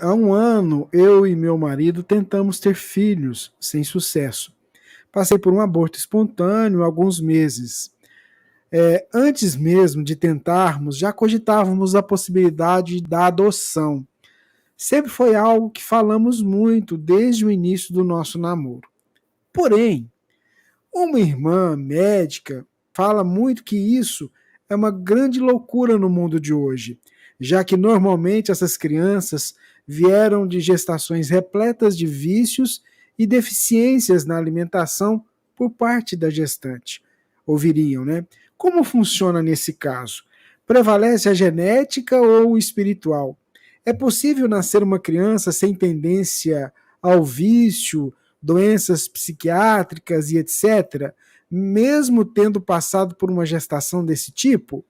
há um ano, eu e meu marido tentamos ter filhos, sem sucesso. Passei por um aborto espontâneo há alguns meses. Antes mesmo de tentarmos, já cogitávamos a possibilidade da adoção. Sempre foi algo que falamos muito desde o início do nosso namoro. Porém, uma irmã médica fala muito que isso é uma grande loucura no mundo de hoje, já que normalmente essas crianças vieram de gestações repletas de vícios e deficiências na alimentação por parte da gestante. Ouviriam, né? Como funciona nesse caso? Prevalece a genética ou o espiritual? É possível nascer uma criança sem tendência ao vício, doenças psiquiátricas e etc., mesmo tendo passado por uma gestação desse tipo?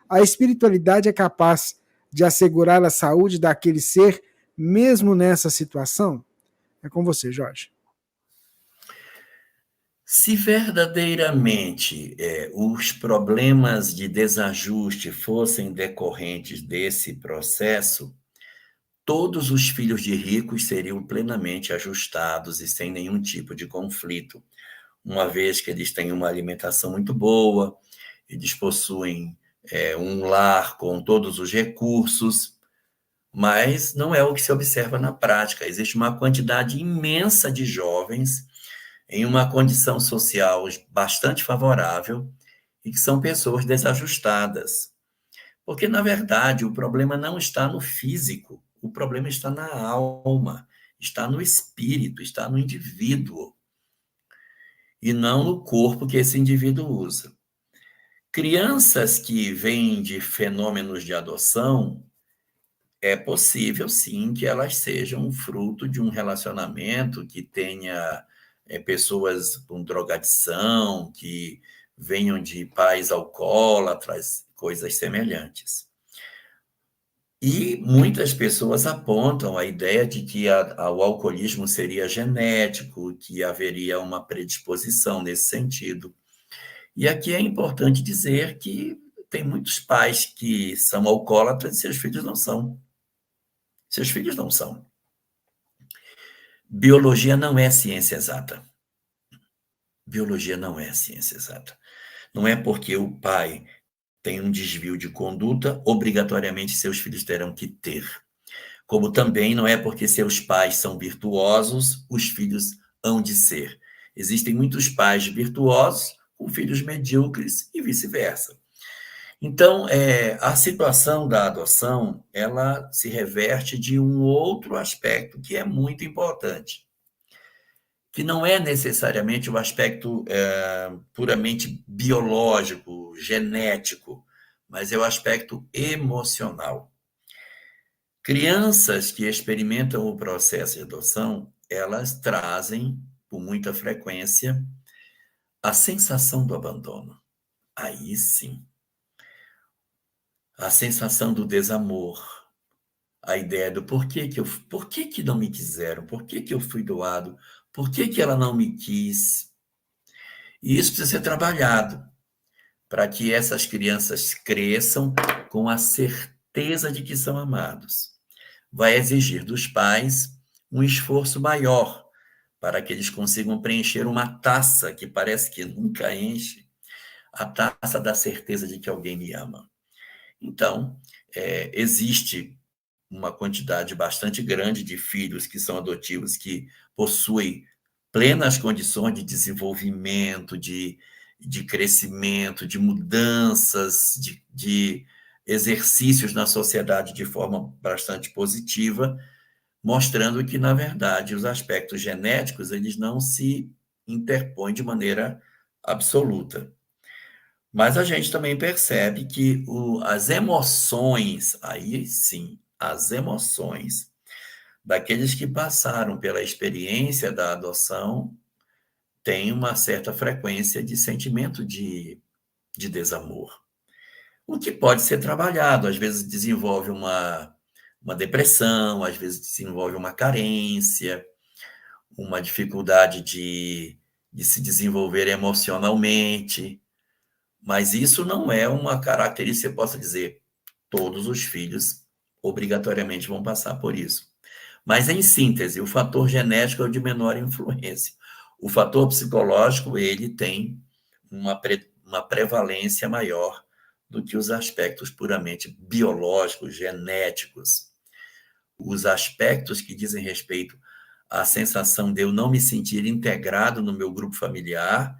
A espiritualidade é capaz de assegurar a saúde daquele ser, mesmo nessa situação? É com você, Jorge. Se verdadeiramente os problemas de desajuste fossem decorrentes desse processo, todos os filhos de ricos seriam plenamente ajustados e sem nenhum tipo de conflito, uma vez que eles têm uma alimentação muito boa, eles possuem um lar com todos os recursos, mas não é o que se observa na prática. Existe uma quantidade imensa de jovens em uma condição social bastante favorável e que são pessoas desajustadas. Porque, na verdade, o problema não está no físico, o problema está na alma, está no espírito, está no indivíduo, e não no corpo que esse indivíduo usa. Crianças que vêm de fenômenos de adoção, é possível, sim, que elas sejam fruto de um relacionamento que tenha pessoas com drogadição, que venham de pais alcoólatras, coisas semelhantes. E muitas pessoas apontam a ideia de que o alcoolismo seria genético, que haveria uma predisposição nesse sentido. E aqui é importante dizer que tem muitos pais que são alcoólatras e seus filhos não são. Seus filhos não são. Biologia não é ciência exata. Biologia não é ciência exata. Não é porque o pai tem um desvio de conduta, obrigatoriamente seus filhos terão que ter. Como também não é porque seus pais são virtuosos, os filhos hão de ser. Existem muitos pais virtuosos com filhos medíocres e vice-versa. Então, a situação da adoção, ela se reverte de um outro aspecto que é muito importante, que não é necessariamente o aspecto puramente biológico, genético, mas é o aspecto emocional. Crianças que experimentam o processo de adoção, elas trazem, com muita frequência, a sensação do abandono. Aí sim, a sensação do desamor, a ideia do por que que não me quiseram, por que que eu fui doado, por que que ela não me quis. E isso precisa ser trabalhado para que essas crianças cresçam com a certeza de que são amados. Vai exigir dos pais um esforço maior para que eles consigam preencher uma taça que parece que nunca enche, a taça da certeza de que alguém me ama. Então, existe uma quantidade bastante grande de filhos que são adotivos, que possuem plenas condições de desenvolvimento, de crescimento, de mudanças, de exercícios na sociedade de forma bastante positiva, mostrando que, na verdade, os aspectos genéticos eles não se interpõem de maneira absoluta. Mas a gente também percebe que as emoções, aí sim, as emoções daqueles que passaram pela experiência da adoção têm uma certa frequência de sentimento de desamor. O que pode ser trabalhado, às vezes desenvolve uma depressão, às vezes desenvolve uma carência, uma dificuldade de se desenvolver emocionalmente. Mas isso não é uma característica que você possa dizer, todos os filhos obrigatoriamente vão passar por isso. Mas, em síntese, o fator genético é o de menor influência. O fator psicológico, ele tem uma prevalência maior do que os aspectos puramente biológicos, genéticos. Os aspectos que dizem respeito à sensação de eu não me sentir integrado no meu grupo familiar,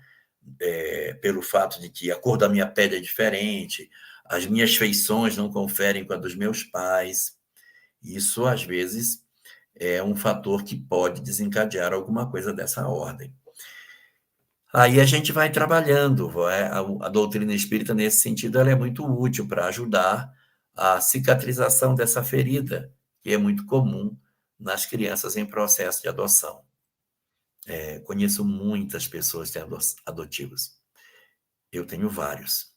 pelo fato de que a cor da minha pele é diferente, as minhas feições não conferem com a dos meus pais. Isso, às vezes, é um fator que pode desencadear alguma coisa dessa ordem. Aí a gente vai trabalhando, a doutrina espírita, nesse sentido, ela é muito útil para ajudar a cicatrização dessa ferida, que é muito comum nas crianças em processo de adoção. Conheço muitas pessoas que têm adotivos. Eu tenho vários.